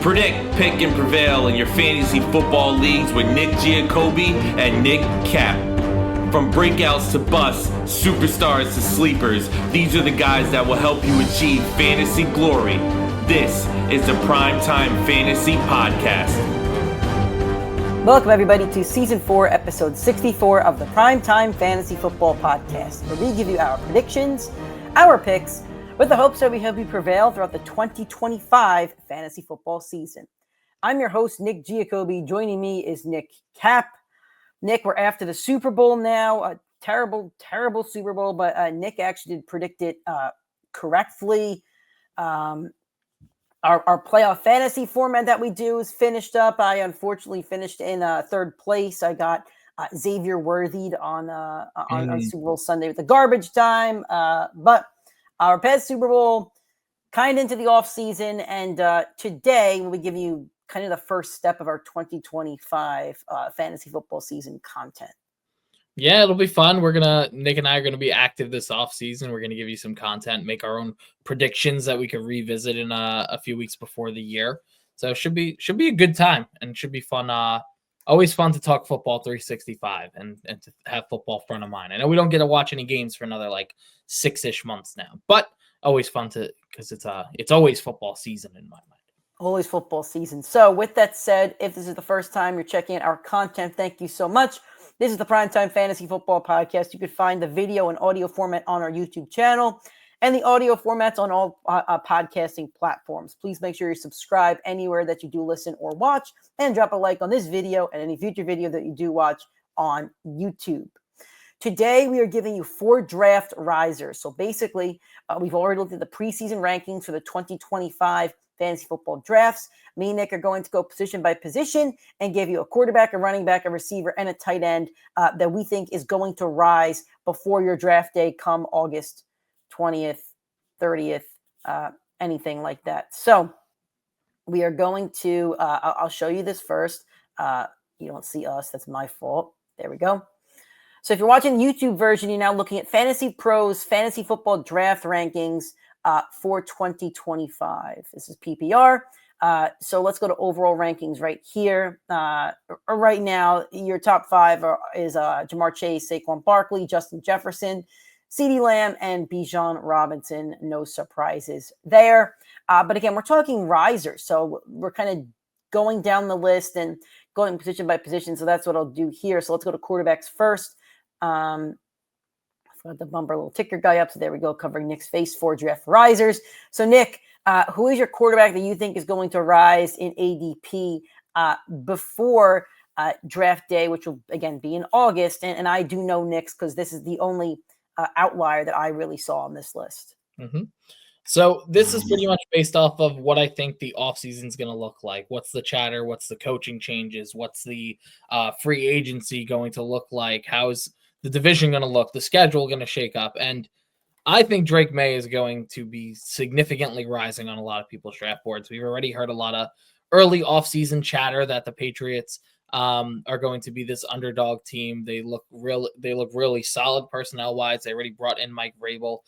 Predict, pick, and prevail in your fantasy football leagues with Nick Giacobbe and Nick Cap. From breakouts to busts, superstars to sleepers, these are the guys that will help you achieve fantasy glory. This is the PrimeTime Fantasy Podcast. Welcome everybody to Season 4, Episode 64 of the PrimeTime Fantasy Football Podcast, where we give you our predictions, our picks, with the hopes that we help you prevail throughout the 2025 fantasy football season. I'm your host, Nick Giacobbe. Joining me is Nick Cap. Nick, we're after the Super Bowl now. A terrible Super Bowl, but Nick actually did predict it correctly. Our playoff fantasy format that we do is finished up. I unfortunately finished in third place. I got Xavier Worthy on Super Bowl Sunday with the garbage time, but our past Super Bowl, kind of into the offseason, and today we give you kind of the first step of our 2025 fantasy football season content. Yeah, it'll be fun. Nick and I are going to be active this offseason. We're going to give you some content, make our own predictions that we could revisit in a few weeks before the year. So it should be a good time, and it should be fun. Always fun to talk football 365 and to have football front of mind. I know we don't get to watch any games for another 6-ish months now, but always fun because it's always football season in my mind. Always football season. So with that said, if this is the first time you're checking out our content, thank you so much. This is the PrimeTime Fantasy Football Podcast. You can find the video and audio format on our YouTube channel and the audio formats on all podcasting platforms. Please make sure you subscribe anywhere that you do listen or watch, and drop a like on this video and any future video that you do watch on YouTube. Today, we are giving you 4 draft risers. So basically, we've already looked at the preseason rankings for the 2025 fantasy football drafts. Me and Nick are going to go position by position and give you a quarterback, a running back, a receiver, and a tight end that we think is going to rise before your draft day come August 20th, 30th, anything like that. So we are going to, I'll show you this first. You don't see us. That's my fault. There we go. So if you're watching the YouTube version, you're now looking at Fantasy Pros Fantasy Football Draft Rankings for 2025. This is PPR. So let's go to overall rankings right here. Right now, your top 5 is Jamar Chase, Saquon Barkley, Justin Jefferson, CeeDee Lamb, and Bijan Robinson. No surprises there. But again, we're talking risers. So we're kind of going down the list and going position by position. So that's what I'll do here. So let's go to quarterbacks first. I've got the bumper little ticker guy up. So there we go, covering Nick's face, 4 draft risers. So Nick, who is your quarterback that you think is going to rise in ADP before draft day, which will, again, be in August? And I do know Nick's because this is the only outlier that I really saw on this list. Mm-hmm. So this is pretty much based off of what I think the offseason is going to look like. What's the chatter? What's the coaching changes? What's the free agency going to look like? How is the division going to look? The schedule going to shake up? And I think Drake May is going to be significantly rising on a lot of people's draft boards. We've already heard a lot of early offseason chatter that the Patriots are going to be this underdog team. They look really solid personnel wise. They already brought in Mike Vrabel.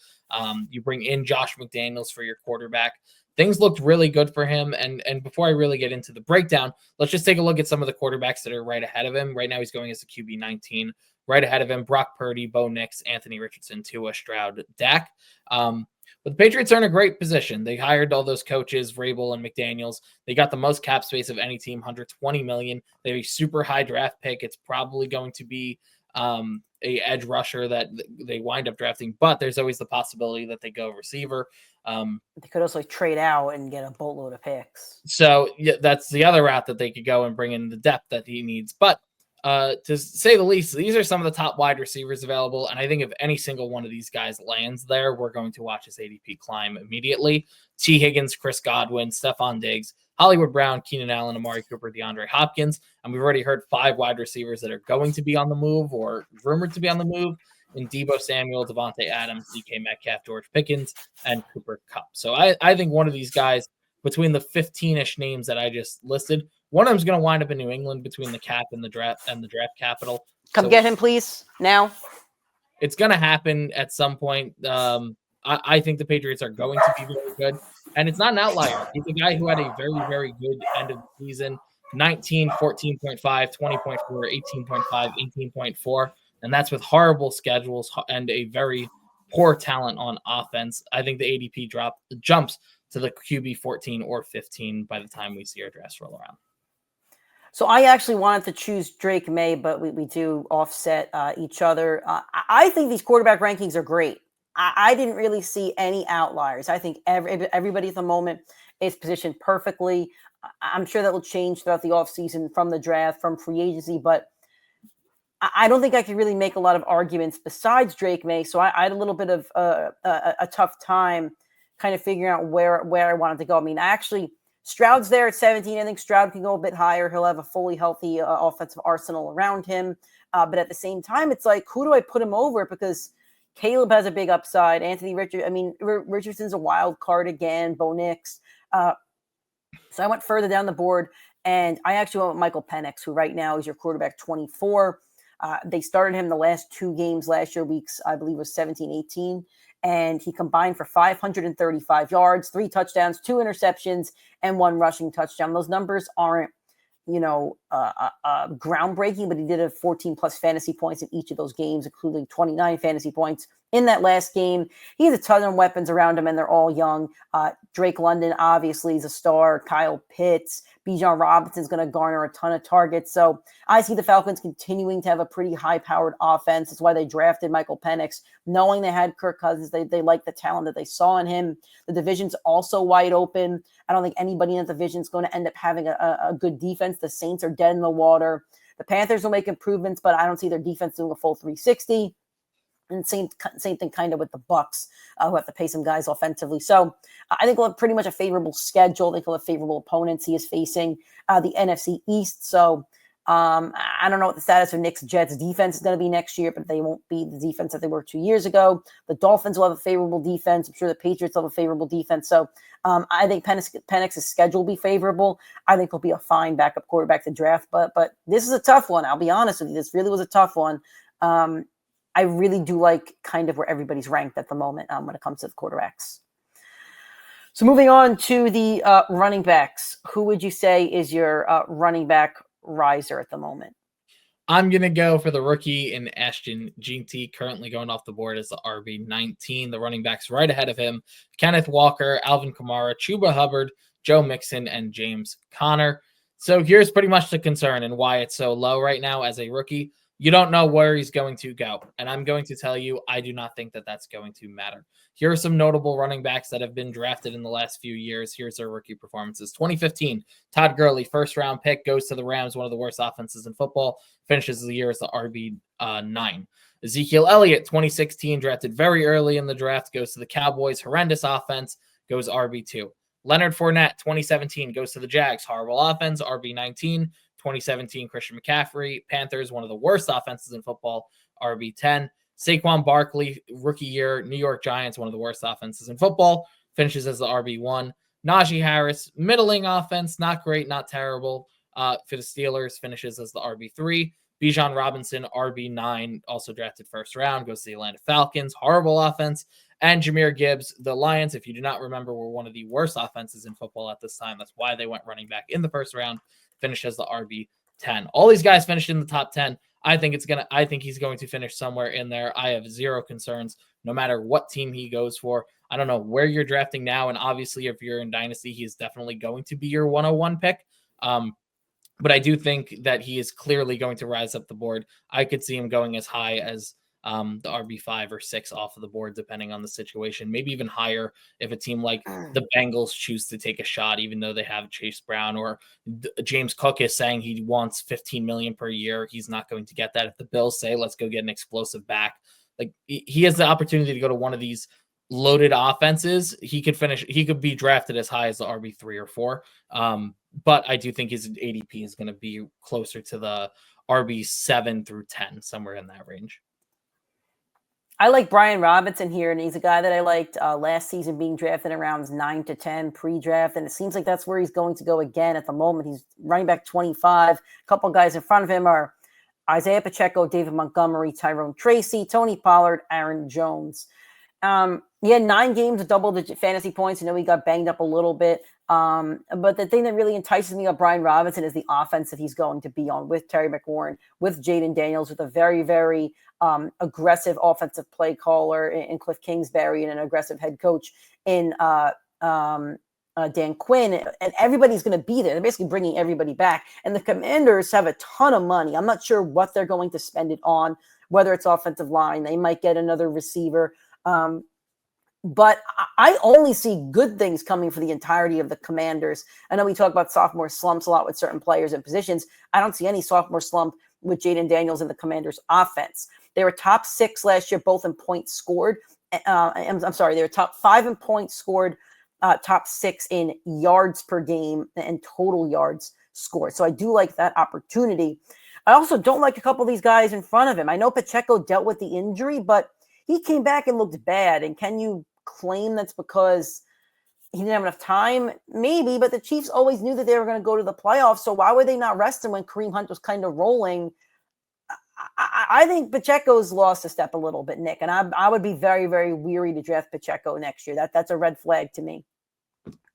You bring in Josh McDaniels for your quarterback. Things looked really good for him. And before I really get into the breakdown, let's just take a look at some of the quarterbacks that are right ahead of him. Right now, he's going as a QB 19. Right ahead of him, Brock Purdy, Bo Nix, Anthony Richardson, Tua, Stroud, Dak. But the Patriots are in a great position. They hired all those coaches, Vrabel and McDaniels. They got the most cap space of any team, $120 million. They have a super high draft pick. It's probably going to be a edge rusher that they wind up drafting, but there's always the possibility that they go receiver. They could also trade out and get a boatload of picks. So yeah, that's the other route that they could go and bring in the depth that he needs. But to say the least, these are some of the top wide receivers available. And I think if any single one of these guys lands there, we're going to watch his ADP climb immediately. T. Higgins, Chris Godwin, Stephon Diggs, Hollywood Brown, Keenan Allen, Amari Cooper, DeAndre Hopkins. And we've already heard 5 wide receivers that are going to be on the move or rumored to be on the move in Deebo Samuel, Devontae Adams, DK Metcalf, George Pickens, and Cooper Kupp. So I think one of these guys, between the 15-ish names that I just listed, one of them is going to wind up in New England between the cap and the draft capital. Come get him, please, now. It's going to happen at some point. I think the Patriots are going to be very good. And it's not an outlier. He's a guy who had a very, very good end of the season. 19, 14.5, 20.4, 18.5, 18.4. And that's with horrible schedules and a very poor talent on offense. I think the ADP jumps to the QB 14 or 15 by the time we see our drafts roll around. So I actually wanted to choose Drake May, but we do offset each other. I think these quarterback rankings are great. I didn't really see any outliers. I think everybody at the moment is positioned perfectly. I'm sure that will change throughout the offseason from the draft, from free agency, but I don't think I could really make a lot of arguments besides Drake May. So I had a little bit of a tough time kind of figuring out where I wanted to go. I mean, actually, Stroud's there at 17. I think Stroud can go a bit higher. He'll have a fully healthy offensive arsenal around him. But at the same time, it's like, who do I put him over? Because Caleb has a big upside. Anthony Richardson's a wild card again. Bo Nix. So I went further down the board, and I actually went with Michael Penix, who right now is your quarterback 24. They started him the last 2 games last year, weeks, I believe, was 17, 18. And he combined for 535 yards, 3 touchdowns, 2 interceptions, and 1 rushing touchdown. Those numbers aren't, groundbreaking, but he did have 14 plus fantasy points in each of those games, including 29 fantasy points in that last game. He has a ton of weapons around him, and they're all young. Drake London, obviously, is a star. Kyle Pitts, Bijan Robinson's going to garner a ton of targets. So I see the Falcons continuing to have a pretty high-powered offense. That's why they drafted Michael Penix, knowing they had Kirk Cousins. They like the talent that they saw in him. The division's also wide open. I don't think anybody in the division is going to end up having a good defense. The Saints are dead in the water. The Panthers will make improvements, but I don't see their defense doing a full 360. And same thing kind of with the Bucs, who have to pay some guys offensively. So I think we'll have pretty much a favorable schedule. I think we'll have favorable opponents. He is facing the NFC East. So I don't know what the status of Knicks Jets defense is going to be next year, but they won't be the defense that they were 2 years ago. The Dolphins will have a favorable defense. I'm sure the Patriots will have a favorable defense. So I think Penix's schedule will be favorable. I think he'll be a fine backup quarterback to draft. But this is a tough one. I'll be honest with you. This really was a tough one. I really do like kind of where everybody's ranked at the moment when it comes to the quarterbacks. So moving on to the running backs, who would you say is your running back riser at the moment? I'm going to go for the rookie in Ashton Jeanty, currently going off the board as the RB19. The running backs right ahead of him, Kenneth Walker, Alvin Kamara, Chuba Hubbard, Joe Mixon, and James Conner. So here's pretty much the concern and why it's so low right now as a rookie. You don't know where he's going to go. And I'm going to tell you, I do not think that that's going to matter. Here are some notable running backs that have been drafted in the last few years. Here's their rookie performances. 2015, Todd Gurley, first-round pick, goes to the Rams, one of the worst offenses in football, finishes the year as the RB9. Ezekiel Elliott, 2016, drafted very early in the draft, goes to the Cowboys, horrendous offense, goes RB2. Leonard Fournette, 2017, goes to the Jags, horrible offense, RB19. 2017, Christian McCaffrey, Panthers, one of the worst offenses in football, RB10. Saquon Barkley, rookie year, New York Giants, one of the worst offenses in football, finishes as the RB1. Najee Harris, middling offense, not great, not terrible. For the Steelers, finishes as the RB3. Bijan Robinson, RB9, also drafted first round, goes to the Atlanta Falcons, horrible offense. And Jahmyr Gibbs, the Lions, if you do not remember, were one of the worst offenses in football at this time. That's why they went running back in the first round. Finished as the RB10. All these guys finished in the top 10. I think he's going to finish somewhere in there. I have zero concerns, no matter what team he goes for. I don't know where you're drafting now, and obviously, if you're in Dynasty, he is definitely going to be your 101 pick. But I do think that he is clearly going to rise up the board. I could see him going as high as the RB5 or 6 off of the board, depending on the situation, maybe even higher if a team like the Bengals choose to take a shot, even though they have Chase Brown, or James Cook is saying he wants $15 million per year. He's not going to get that. If the Bills say, let's go get an explosive back, like he has the opportunity to go to one of these loaded offenses. He could be drafted as high as the RB3 or 4. But I do think his ADP is going to be closer to the RB7 through 10, somewhere in that range. I like Brian Robinson here, and he's a guy that I liked last season, being drafted in rounds 9 to 10 pre-draft, and it seems like that's where he's going to go again at the moment. He's running back 25. A couple guys in front of him are Isaiah Pacheco, David Montgomery, Tyrone Tracy, Tony Pollard, Aaron Jones. He had 9 games of double-digit fantasy points. I know he got banged up a little bit. But the thing that really entices me about Brian Robinson is the offense that he's going to be on with Terry McLaurin, with Jaden Daniels, with a very, very aggressive offensive play caller in Cliff Kingsbury and an aggressive head coach in Dan Quinn. And everybody's going to be there. They're basically bringing everybody back. And the Commanders have a ton of money. I'm not sure what they're going to spend it on, whether it's offensive line. They might get another receiver. But I only see good things coming for the entirety of the Commanders. I know we talk about sophomore slumps a lot with certain players and positions. I don't see any sophomore slump with Jaden Daniels in the Commanders' offense. They were top 6 last year, both in points scored. I'm sorry, they were top 5 in points scored, top 6 in yards per game and total yards scored. So I do like that opportunity. I also don't like a couple of these guys in front of him. I know Pacheco dealt with the injury, but he came back and looked bad. And can you claim that's because he didn't have enough time? Maybe, but the Chiefs always knew that they were going to go to the playoffs. So why would they not rest him when Kareem Hunt was kind of rolling? I think Pacheco's lost a step a little bit, Nick. And I would be very, very weary to draft Pacheco next year. That's a red flag to me.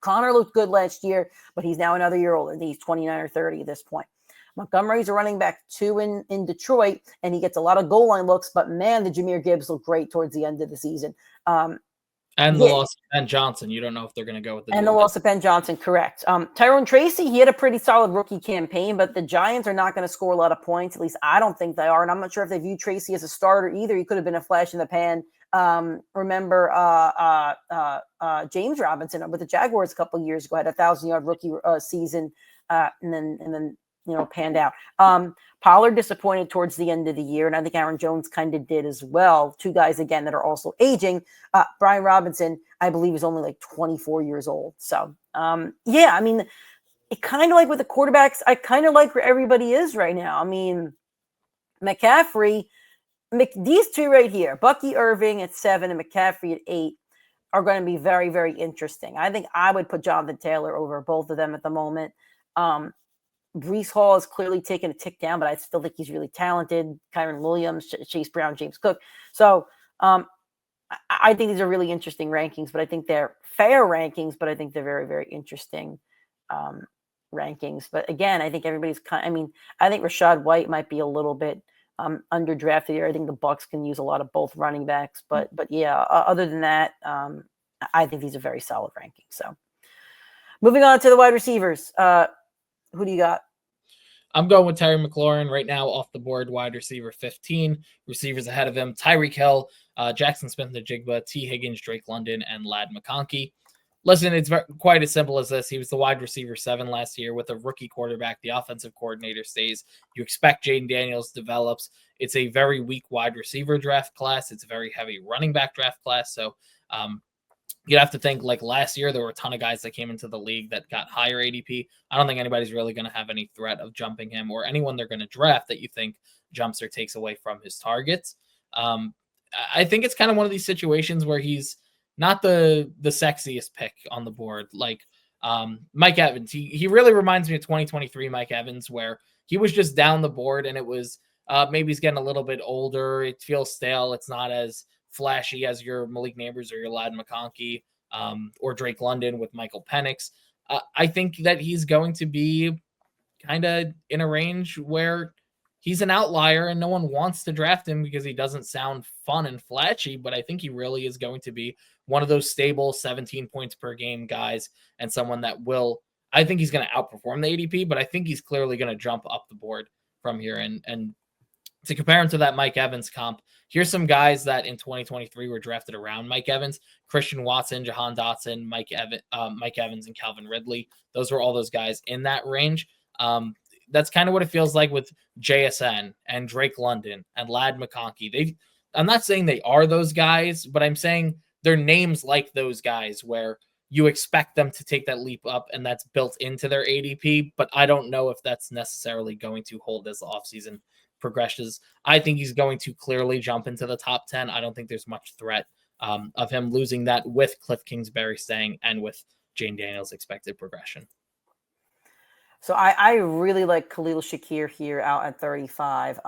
Connor looked good last year, but he's now another year older. He's 29 or 30 at this point. Montgomery's a running back 2 in Detroit, and he gets a lot of goal line looks, but man, the Jahmyr Gibbs looked great towards the end of the season. And the loss of Ben Johnson. You don't know if they're going to go with the loss of Ben Johnson, correct. Tyrone Tracy, he had a pretty solid rookie campaign, but the Giants are not going to score a lot of points. At least I don't think they are, and I'm not sure if they view Tracy as a starter either. He could have been a flash in the pan. Remember James Robinson with the Jaguars a couple of years ago, had a 1,000-yard rookie season, and then panned out. Pollard disappointed towards the end of the year, and I think Aaron Jones kind of did as well. 2 guys, again, that are also aging. Brian Robinson, I believe, is only like 24 years old. So, yeah, I mean, it kind of like with the quarterbacks, I kind of like where everybody is right now. I mean, McCaffrey, these 2 right here, Bucky Irving at 7 and McCaffrey at 8, are going to be very, very interesting. I think I would put Jonathan Taylor over both of them at the moment. Breece Hall has clearly taken a tick down, but I still think he's really talented. Kyron Williams, Chase Brown, James Cook. So I think these are really interesting rankings, but I think they're fair rankings, but I think they're very, very interesting rankings. But again, I think everybody's I think Rachaad White might be a little bit underdrafted here. I think the Bucs can use a lot of both running backs, but yeah, other than that, I think these are very solid rankings. So moving on to the wide receivers. Who do you got? I'm going with Terry McLaurin right now off the board, wide receiver 15. Receivers ahead of him, Tyreek Hill, Jackson Smith-Njigba, T. Higgins, Drake London, and Ladd McConkey. Listen, it's quite as simple as this. He was the wide receiver 7 last year with a rookie quarterback. The offensive coordinator stays. You expect Jaden Daniels develops. It's a very weak wide receiver draft class. It's a very heavy running back draft class. So you'd have to think like last year, there were a ton of guys that came into the league that got higher ADP. I don't think anybody's really going to have any threat of jumping him or anyone they're going to draft that you think jumps or takes away from his targets. I think it's kind of one of these situations where he's not the sexiest pick on the board. Like Mike Evans, he really reminds me of 2023 Mike Evans, where he was just down the board and it was maybe he's getting a little bit older. It feels stale. It's not as flashy as your Malik Neighbors or your Ladd McConkey or Drake London with Michael Penix. I think that he's going to be kind of in a range where he's an outlier and no one wants to draft him because he doesn't sound fun and flashy, but I think he really is going to be one of those stable 17 points per game guys and someone that I think he's going to outperform the ADP, but I think he's clearly going to jump up the board from here. And to compare him to that Mike Evans comp, here's some guys that in 2023 were drafted around Mike Evans: Christian Watson, Jahan Dotson, Mike Evans, and Calvin Ridley. Those were all those guys in that range. That's kind of what it feels like with JSN and Drake London and Ladd McConkey. I'm not saying they are those guys, but I'm saying they're names like those guys where you expect them to take that leap up, and that's built into their ADP. But I don't know if that's necessarily going to hold as the offseason progresses. I think he's going to clearly jump into the top 10. I don't think there's much threat of him losing that with Cliff Kingsbury staying and with Jane Daniels' expected progression. So I really like Khalil Shakir here out at 35.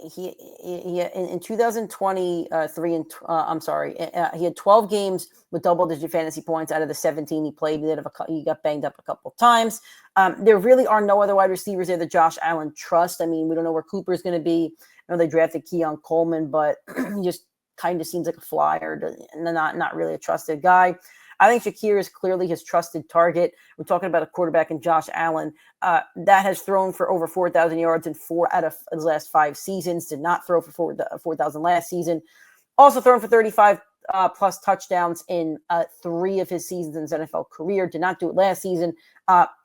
he in 2023 and he had 12 games with double-digit fantasy points out of the 17 he played. He got banged up a couple of times. There really are no other wide receivers there that Josh Allen trusts. I mean, we don't know where Cooper's going to be. I know they drafted Keon Coleman, but he just kind of seems like a flyer and not really a trusted guy. I think Shakir is clearly his trusted target. We're talking about a quarterback in Josh Allen that has thrown for over 4,000 yards in 4 out of his last 5 seasons. Did not throw for 4,000 last season. Also thrown for 35 plus touchdowns in 3 of his seasons in his NFL career. Did not do it last season.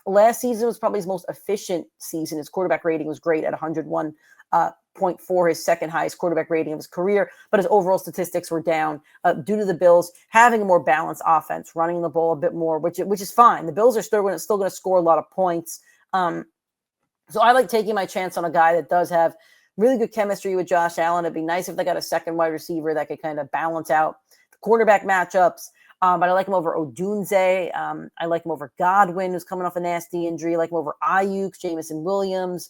Last season was probably his most efficient season. His quarterback rating was great at 101.4, his second highest quarterback rating of his career, but his overall statistics were down due to the Bills having a more balanced offense, running the ball a bit more, which is fine. The Bills are still going to score a lot of points. So I like taking my chance on a guy that does have really good chemistry with Josh Allen. It'd be nice if they got a second wide receiver that could kind of balance out the quarterback matchups. But I like him over Odunze. I like him over Godwin, who's coming off a nasty injury. I like him over Ayuk, Jamison Williams.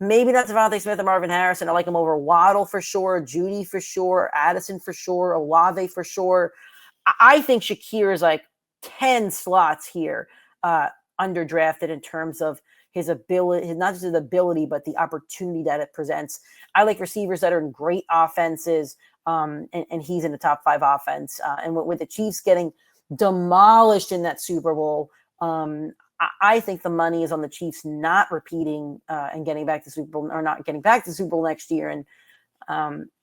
Maybe not Devontae Smith or Marvin Harrison. I like him over Waddle for sure, Judy for sure, Addison for sure, Olave for sure. I think Shakir is like 10 slots here underdrafted in terms of his ability, not just his ability, but the opportunity that it presents. I like receivers that are in great offenses, and he's in the top 5 offense. And with the Chiefs getting demolished in that Super Bowl, I think the money is on the Chiefs not repeating and getting back to Super Bowl, or not getting back to Super Bowl next year. And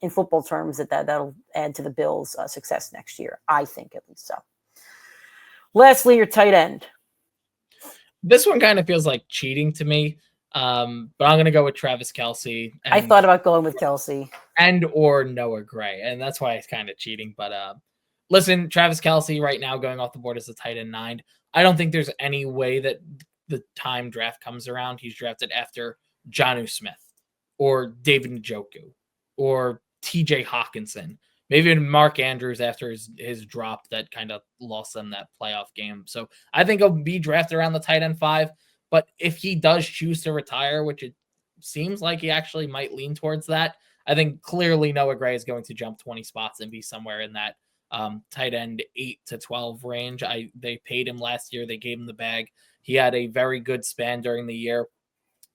in football terms, that'll add to the Bills' success next year. I think, at least so. Lastly, your tight end. This one kind of feels like cheating to me, but I'm going to go with Travis Kelce. I thought about going with Kelce. Or Noah Gray, and that's why it's kind of cheating. But listen, Travis Kelce right now going off the board as a tight end 9. I don't think there's any way that the time draft comes around he's drafted after Jonnu Smith or David Njoku or TJ Hawkinson. Maybe even Mark Andrews after his drop that kind of lost them that playoff game. So I think he'll be drafted around the tight end 5. But if he does choose to retire, which it seems like he actually might lean towards that, I think clearly Noah Gray is going to jump 20 spots and be somewhere in that tight end 8 to 12 range. They paid him last year. They gave him the bag. He had a very good span during the year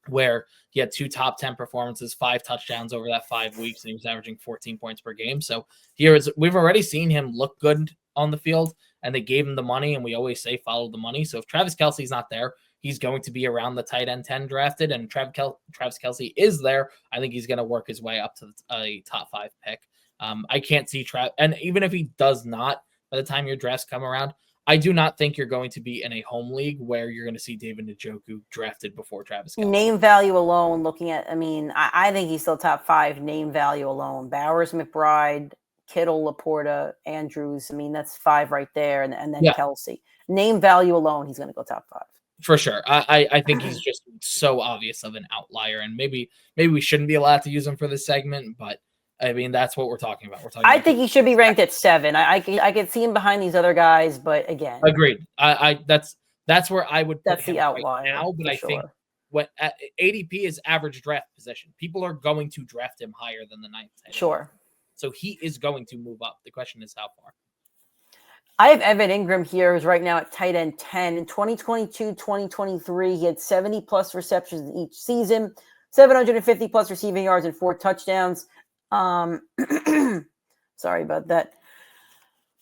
where he had 2 top 10 performances, 5 touchdowns over that 5 weeks, and he was averaging 14 points per game. So we've already seen him look good on the field, and they gave him the money, and we always say follow the money. So if Travis Kelce's not there, he's going to be around the tight end 10 drafted, and Travis Kelce is there. I think he's going to work his way up to a top 5 pick. I can't see and even if he does not, by the time your drafts come around, I do not think you're going to be in a home league where you're going to see David Njoku drafted before Travis Kelce. Name value alone, I think he's still top 5 name value alone. Bowers, McBride, Kittle, Laporta, Andrews. That's 5 right there. And then Kelce. Name value alone, he's going to go top 5. For sure. I think he's just so obvious of an outlier, and maybe we shouldn't be allowed to use him for this segment, but that's what we're talking about. I think he should be ranked at 7. I could see him behind these other guys, but again, agreed. That's where I would put that's him the outlier right now. But I think when ADP is average draft position, people are going to draft him higher than the 9th. Sure. So he is going to move up. The question is how far. I have Evan Ingram here, who's right now at tight end 10. In 2022, 2023, he had 70 plus receptions in each season, 750 plus receiving yards and 4 touchdowns. Sorry about that.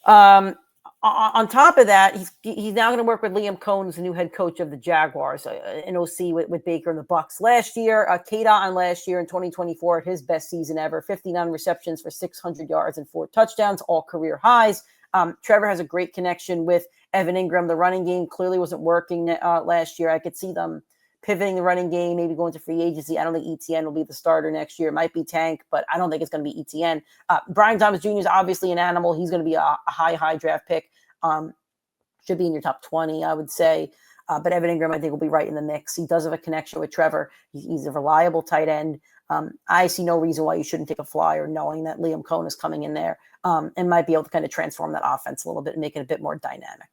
On top of that, he's now going to work with Liam Cohen, who's the new head coach of the Jaguars, an OC with Baker and the Bucs. Last year, K-Dot on last year in 2024, his best season ever, 59 receptions for 600 yards and 4 touchdowns, all career highs. Trevor has a great connection with Evan Ingram. The running game clearly wasn't working last year. I could see them pivoting the running game, maybe going to free agency. I don't think ETN will be the starter next year. It might be Tank, but I don't think it's going to be ETN. Brian Thomas Jr. is obviously an animal. He's going to be a high draft pick. Should be in your top 20, I would say. But Evan Ingram, I think, will be right in the mix. He does have a connection with Trevor. He's a reliable tight end. I see no reason why you shouldn't take a flyer knowing that Liam Cohen is coming in there and might be able to kind of transform that offense a little bit and make it a bit more dynamic.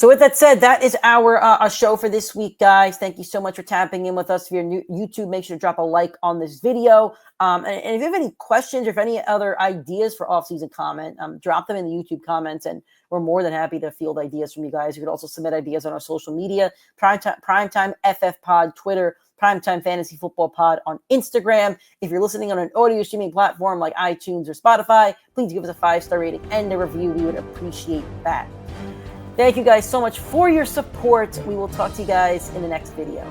So with that said, that is our show for this week, guys. Thank you so much for tapping in with us. If you're new YouTube, make sure to drop a like on this video. And if you have any questions or if any other ideas for off-season comment, drop them in the YouTube comments, and we're more than happy to field ideas from you guys. You could also submit ideas on our social media, Primetime FF Pod, Twitter, Primetime Fantasy Football Pod on Instagram. If you're listening on an audio streaming platform like iTunes or Spotify, please give us a 5-star rating and a review. We would appreciate that. Thank you guys so much for your support. We will talk to you guys in the next video.